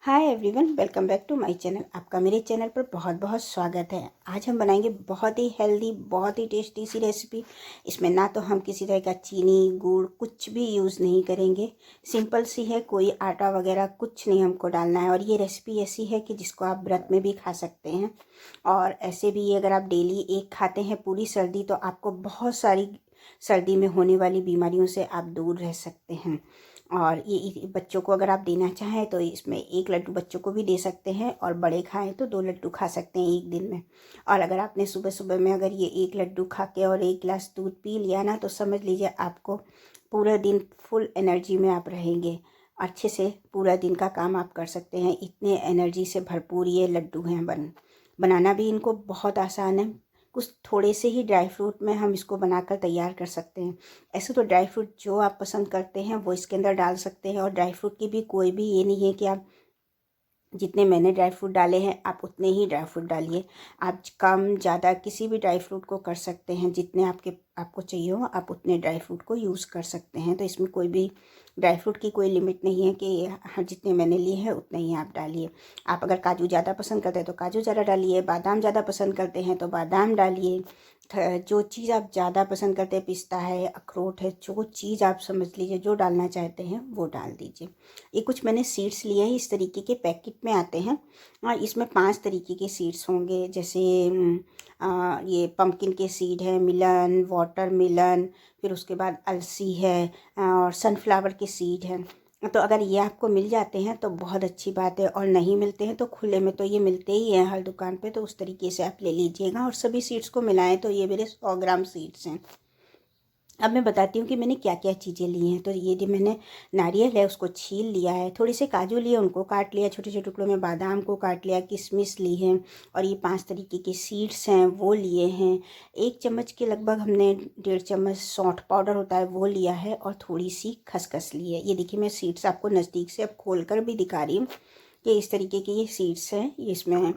Hi everyone, welcome back to my channel. आपका मेरे channel पर बहुत बहुत स्वागत है। आज हम बनाएंगे बहुत ही हेल्दी, बहुत ही टेस्टी सी रेसिपी। इसमें ना तो हम किसी तरह का चीनी, गुड़ कुछ भी यूज़ नहीं करेंगे। सिंपल सी है, कोई आटा वगैरह कुछ नहीं हमको डालना है। और ये रेसिपी ऐसी है कि जिसको आप व्रत में भी खा सकते हैं। और ऐसे भी अगर आप डेली एक खाते हैं पूरी सर्दी, तो आपको बहुत सारी सर्दी में होने वाली बीमारियों से आप दूर रह सकते हैं। और ये बच्चों को अगर आप देना चाहें तो इसमें एक लड्डू बच्चों को भी दे सकते हैं, और बड़े खाएं तो 2 लड्डू खा सकते हैं एक दिन में। और अगर आपने सुबह सुबह में अगर ये एक लड्डू खा के और एक गिलास दूध पी लिया ना, तो समझ लीजिए आपको पूरा दिन फुल एनर्जी में आप रहेंगे। अच्छे से पूरा दिन का काम आप कर सकते हैं। इतने एनर्जी से भरपूर ये लड्डू हैं। बनाना भी इनको बहुत आसान है। कुछ थोड़े से ही ड्राई फ्रूट में हम इसको बनाकर तैयार कर सकते हैं। ऐसे तो ड्राई फ्रूट जो आप पसंद करते हैं वो इसके अंदर डाल सकते हैं। और ड्राई फ्रूट की भी कोई भी ये नहीं है कि आप जितने मैंने ड्राई फ्रूट डाले हैं आप उतने ही ड्राई फ्रूट डालिए। आप कम ज़्यादा किसी भी ड्राई फ्रूट को कर सकते हैं। जितने आपको चाहिए हो आप उतने ड्राई फ्रूट को यूज़ कर सकते हैं। तो इसमें कोई भी ड्राई फ्रूट की कोई लिमिट नहीं है कि हाँ जितने मैंने लिए हैं उतने ही आप डालिए। आप अगर काजू ज़्यादा पसंद करते हैं तो काजू ज़्यादा डालिए, बादाम ज़्यादा पसंद करते हैं तो बादाम डालिए। जो चीज़ आप ज़्यादा पसंद करते हैं, पिस्ता है, अखरोट है, जो चीज़ आप समझ लीजिए जो डालना चाहते हैं वो डाल दीजिए। ये कुछ मैंने सीड्स लिए हैं, इस तरीके के पैकेट में आते हैं। और इसमें 5 तरीके के सीड्स होंगे, जैसे ये पम्पकिन के सीड है, मिलन, वाटर मिलन, फिर उसके बाद अलसी है, और सनफ्लावर के सीड हैं। तो अगर ये आपको मिल जाते हैं तो बहुत अच्छी बात है, और नहीं मिलते हैं तो खुले में तो ये मिलते ही हैं हर दुकान पे। तो उस तरीके से आप ले लीजिएगा और सभी सीड्स को मिलाएं। तो ये मेरे 100 ग्राम सीड्स हैं। अब मैं बताती हूँ कि मैंने क्या क्या चीज़ें ली हैं। तो ये जो मैंने नारियल है उसको छील लिया है, थोड़े से काजू लिए उनको काट लिया छोटे छोटे टुकड़ों में, बादाम को काट लिया, किशमिश ली है, और ये 5 तरीके के सीड्स हैं वो लिए हैं। 1 चम्मच के लगभग हमने 1.5 चम्मच सौंठ पाउडर होता है वो लिया है, और थोड़ी सी खसखस ली है। ये देखिए मैं सीड्स आपको नज़दीक से अब खोल कर भी दिखा रही हूँ कि इस तरीके के ये सीड्स हैं। इसमें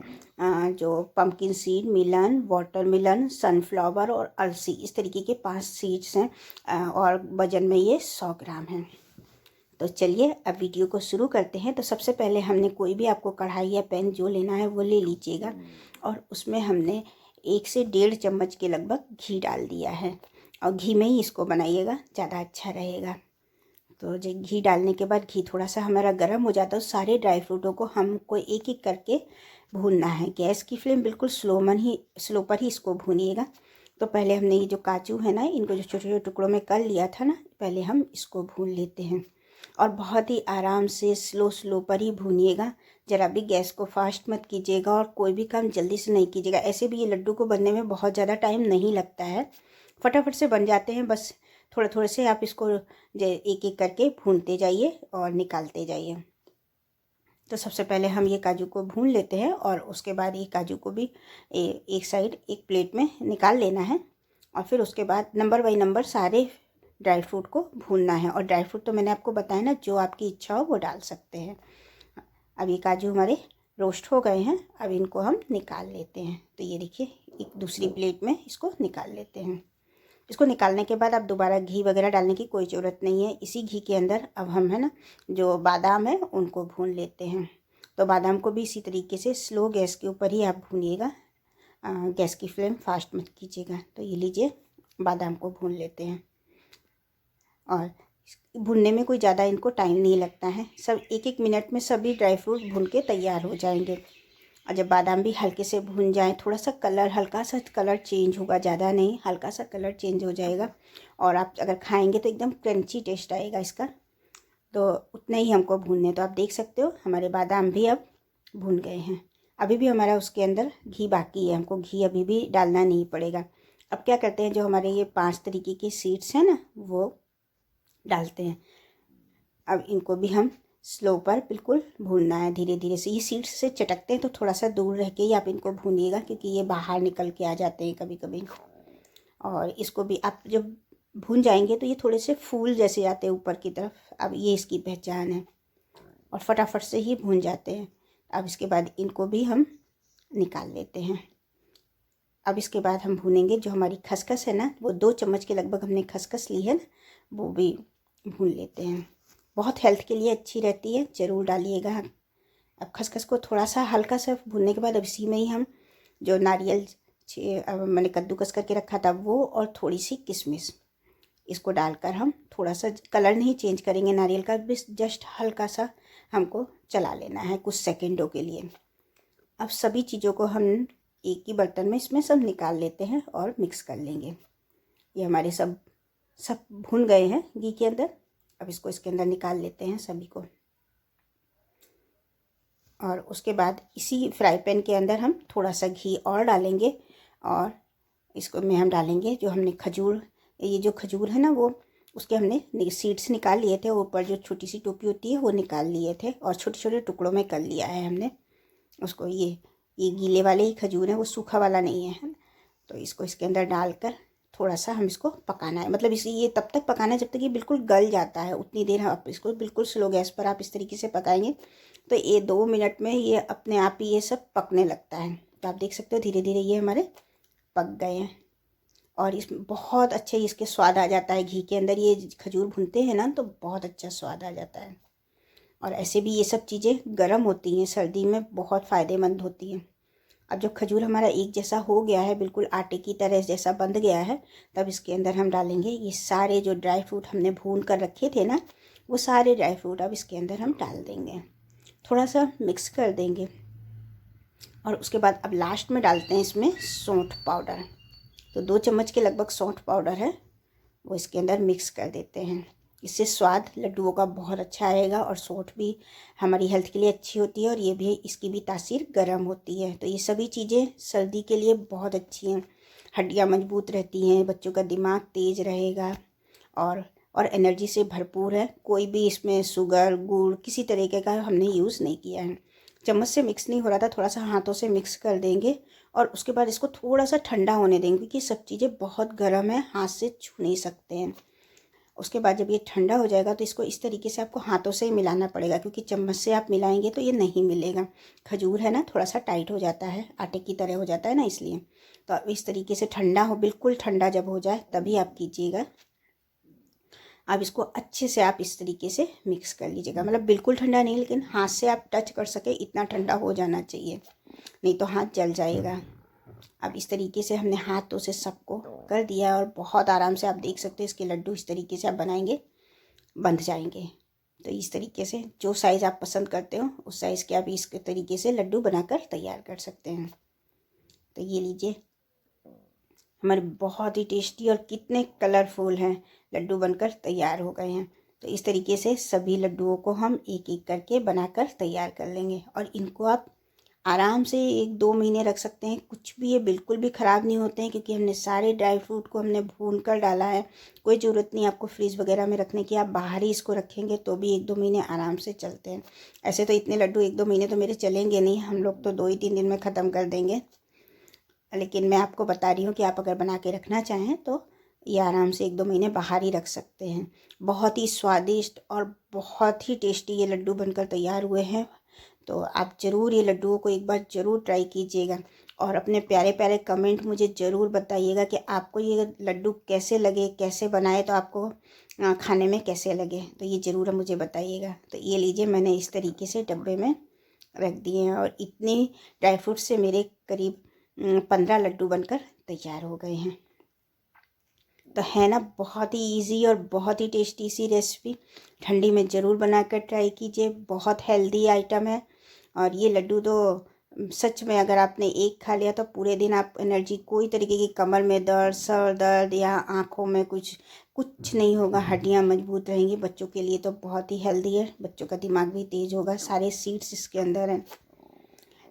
जो पम्पकिन सीड, मिलन, वाटरमेलन, सनफ्लावर और अलसी, इस तरीके के 5 सीड्स हैं। और वजन में ये 100 ग्राम है। तो चलिए अब वीडियो को शुरू करते हैं। तो सबसे पहले हमने कोई भी आपको कढ़ाई या पैन जो लेना है वो ले लीजिएगा, और उसमें हमने 1 से 1.5 चम्मच के लगभग घी डाल दिया है। और घी में ही इसको बनाइएगा, ज़्यादा अच्छा रहेगा। तो जब घी डालने के बाद घी थोड़ा सा हमारा गर्म हो जाता है, तो सारे ड्राई फ्रूटों को हमको एक एक करके भूनना है। गैस की फ्लेम बिल्कुल स्लो पर ही इसको भूनिएगा। तो पहले हमने ये जो काजू है ना, इनको जो छोटे छोटे टुकड़ों में कर लिया था ना, पहले हम इसको भून लेते हैं। और बहुत ही आराम से स्लो पर ही भूनिएगा। ज़रा भी गैस को फास्ट मत कीजिएगा, और कोई भी काम जल्दी से नहीं कीजिएगा। ऐसे भी ये लड्डू को बनने में बहुत ज़्यादा टाइम नहीं लगता है, फटाफट से बन जाते हैं। बस थोड़े थोड़े से आप इसको एक एक करके भूनते जाइए और निकालते जाइए। तो सबसे पहले हम ये काजू को भून लेते हैं, और उसके बाद ये काजू को भी एक साइड एक प्लेट में निकाल लेना है। और फिर उसके बाद नंबर बाई नंबर सारे ड्राई फ्रूट को भूनना है। और ड्राई फ्रूट तो मैंने आपको बताया ना, जो आपकी इच्छा हो वो डाल सकते हैं। अब ये काजू हमारे रोस्ट हो गए हैं, अब इनको हम निकाल लेते हैं। तो ये देखिए एक दूसरी प्लेट में इसको निकाल लेते हैं। इसको निकालने के बाद अब दोबारा घी वगैरह डालने की कोई ज़रूरत नहीं है। इसी घी के अंदर अब हम है ना जो बादाम है उनको भून लेते हैं। तो बादाम को भी इसी तरीके से स्लो गैस के ऊपर ही आप भूनिएगा, गैस की फ्लेम फास्ट मत कीजिएगा। तो ये लीजिए बादाम को भून लेते हैं। और भूनने में कोई ज़्यादा इनको टाइम नहीं लगता है, सब 1-1 मिनट में सभी ड्राई फ्रूट भून के तैयार हो जाएंगे। और जब बादाम भी हल्के से भून जाए, थोड़ा सा कलर, हल्का सा कलर चेंज होगा, ज़्यादा नहीं, हल्का सा कलर चेंज हो जाएगा, और आप अगर खाएंगे तो एकदम क्रंची टेस्ट आएगा इसका। तो उतने ही हमको भूनने। तो आप देख सकते हो हमारे बादाम भी अब भून गए हैं। अभी भी हमारा उसके अंदर घी बाकी है, हमको घी अभी भी डालना नहीं पड़ेगा। अब क्या करते हैं, जो हमारे ये 5 तरीके के सीड्स हैं ना वो डालते हैं। अब इनको भी हम स्लो पर बिल्कुल भूनना है, धीरे धीरे से। ये सीड्स से चटकते हैं तो थोड़ा सा दूर रह के ही आप इनको भूनिएगा, क्योंकि ये बाहर निकल के आ जाते हैं कभी कभी। और इसको भी आप जब भून जाएंगे तो ये थोड़े से फूल जैसे आते हैं ऊपर की तरफ। अब ये इसकी पहचान है, और फटाफट से ही भून जाते हैं। अब इसके बाद इनको भी हम निकाल लेते हैं। अब इसके बाद हम भूनेंगे जो हमारी खसखस है ना, वो 2 चम्मच के लगभग हमने खसखस ली है ना, वो भी भून लेते हैं। बहुत हेल्थ के लिए अच्छी रहती है, ज़रूर डालिएगा। अब खसखस को थोड़ा सा हल्का सा भूनने के बाद अब इसी में ही हम जो नारियल मैंने कद्दूकस करके रखा था वो और थोड़ी सी किशमिश इसको डालकर हम थोड़ा सा, कलर नहीं चेंज करेंगे नारियल का, बस जस्ट हल्का सा हमको चला लेना है कुछ सेकंडों के लिए। अब सभी चीज़ों को हम एक ही बर्तन में इसमें सब निकाल लेते हैं और मिक्स कर लेंगे। ये हमारे सब भुन गए हैं घी के अंदर। अब इसको इसके अंदर निकाल लेते हैं सभी को। और उसके बाद इसी फ्राई पैन के अंदर हम थोड़ा सा घी और डालेंगे और इसको में हम डालेंगे जो हमने खजूर, ये जो खजूर है ना वो उसके हमने सीड्स निकाल लिए थे, ऊपर जो छोटी सी टोपी होती है वो निकाल लिए थे और छोटे छोटे टुकड़ों में कर लिया है हमने उसको। ये गीले वाले ही खजूर हैं, वो सूखा वाला नहीं है। तो इसको इसके अंदर डालकर थोड़ा सा हम इसको पकाना है, मतलब ये तब तक पकाना है जब तक ये बिल्कुल गल जाता है, उतनी देर आप इसको बिल्कुल स्लो गैस पर आप इस तरीके से पकाएंगे तो ये 2 मिनट में ये अपने आप ही ये सब पकने लगता है। तो आप देख सकते हो धीरे धीरे ये हमारे पक गए हैं और इसमें बहुत अच्छे इसके स्वाद आ जाता है। घी के अंदर ये खजूर भूनते हैं ना तो बहुत अच्छा स्वाद आ जाता है। और ऐसे भी ये सब चीज़ें गर्म होती हैं, सर्दी में बहुत फ़ायदेमंद होती हैं। अब जब खजूर हमारा एक जैसा हो गया है, बिल्कुल आटे की तरह जैसा बंध गया है, तब इसके अंदर हम डालेंगे ये सारे जो ड्राई फ्रूट हमने भून कर रखे थे ना, वो सारे ड्राई फ्रूट अब इसके अंदर हम डाल देंगे, थोड़ा सा मिक्स कर देंगे। और उसके बाद अब लास्ट में डालते हैं इसमें सौंठ पाउडर। तो 2 चम्मच के लगभग सौंठ पाउडर है, वो इसके अंदर मिक्स कर देते हैं। इससे स्वाद लड्डुओं का बहुत अच्छा आएगा और सौंठ भी हमारी हेल्थ के लिए अच्छी होती है और ये भी, इसकी भी तासीर गर्म होती है। तो ये सभी चीज़ें सर्दी के लिए बहुत अच्छी हैं। हड्डियाँ मजबूत रहती हैं, बच्चों का दिमाग तेज़ रहेगा और एनर्जी से भरपूर है। कोई भी इसमें शुगर गुड़ किसी तरीके का हमने यूज़ नहीं किया है। चम्मच से मिक्स नहीं हो रहा था, थोड़ा सा हाथों से मिक्स कर देंगे और उसके बाद इसको थोड़ा सा ठंडा होने देंगे क्योंकि सब चीज़ें बहुत गर्म है, हाथ से छू नहीं सकते हैं। उसके बाद जब ये ठंडा हो जाएगा तो इसको इस तरीके से आपको हाथों से ही मिलाना पड़ेगा क्योंकि चम्मच से आप मिलाएंगे तो ये नहीं मिलेगा। खजूर है ना थोड़ा सा टाइट हो जाता है, आटे की तरह हो जाता है ना, इसलिए। तो अब इस तरीके से ठंडा हो, बिल्कुल ठंडा जब हो जाए तभी आप कीजिएगा। अब इसको अच्छे से आप इस तरीके से मिक्स कर लीजिएगा, मतलब बिल्कुल ठंडा नहीं, लेकिन हाथ से आप टच कर सके इतना ठंडा हो जाना चाहिए, नहीं तो हाथ जल जाएगा। अब इस तरीके से हमने हाथों से सबको कर दिया और बहुत आराम से आप देख सकते हैं इसके लड्डू इस तरीके से आप बनाएंगे बंध जाएंगे। तो इस तरीके से जो साइज़ आप पसंद करते हो उस साइज़ के आप इस तरीके से लड्डू बनाकर तैयार कर सकते हैं। तो ये लीजिए हमारे बहुत ही टेस्टी और कितने कलरफुल हैं लड्डू बनकर तैयार हो गए हैं। तो इस तरीके से सभी लड्डुओं को हम एक एक करके बनाकर तैयार कर लेंगे और इनको आप आराम से 1-2 महीने रख सकते हैं, कुछ भी ये बिल्कुल भी ख़राब नहीं होते हैं क्योंकि हमने सारे ड्राई फ्रूट को हमने भून कर डाला है। कोई ज़रूरत नहीं आपको फ्रीज़ वगैरह में रखने की, आप बाहर ही इसको रखेंगे तो भी 1-2 महीने आराम से चलते हैं। ऐसे तो इतने लड्डू 1-2 महीने तो मेरे चलेंगे नहीं, हम लोग तो 2 ही 3 दिन में ख़त्म कर देंगे। लेकिन मैं आपको बता रही हूँ कि आप अगर बना के रखना चाहें तो ये आराम से 1-2 महीने बाहर ही रख सकते हैं। बहुत ही स्वादिष्ट और बहुत ही टेस्टी ये लड्डू बनकर तैयार हुए हैं। तो आप ज़रूर ये लड्डुओं को एक बार ज़रूर ट्राई कीजिएगा और अपने प्यारे प्यारे कमेंट मुझे ज़रूर बताइएगा कि आपको ये लड्डू कैसे लगे, कैसे बनाए तो आपको खाने में कैसे लगे, तो ये ज़रूर मुझे बताइएगा। तो ये लीजिए मैंने इस तरीके से डब्बे में रख दिए हैं और इतने ड्राई फ्रूट से मेरे करीब 15 लड्डू बनकर तैयार हो गए हैं। तो है ना बहुत ही इजी और बहुत ही टेस्टी सी रेसिपी, ठंडी में ज़रूर बनाकर ट्राई कीजिए। बहुत हेल्दी आइटम है और ये लड्डू तो सच में अगर आपने एक खा लिया तो पूरे दिन आप एनर्जी, कोई तरीके की कमर में दर्द, सर दर्द या आँखों में कुछ नहीं होगा, हड्डियाँ मजबूत रहेंगी। बच्चों के लिए तो बहुत ही हेल्दी है, बच्चों का दिमाग भी तेज़ होगा, सारे सीड्स इसके अंदर हैं।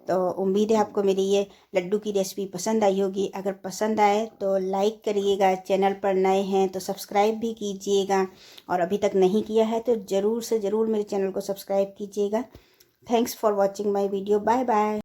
तो उम्मीद है आपको मेरी ये लड्डू की रेसिपी पसंद आई होगी। अगर पसंद आए तो लाइक करिएगा, चैनल पर नए हैं तो सब्सक्राइब भी कीजिएगा और अभी तक नहीं किया है तो ज़रूर से ज़रूर मेरे चैनल को सब्सक्राइब कीजिएगा। Thanks for watching my video. Bye bye.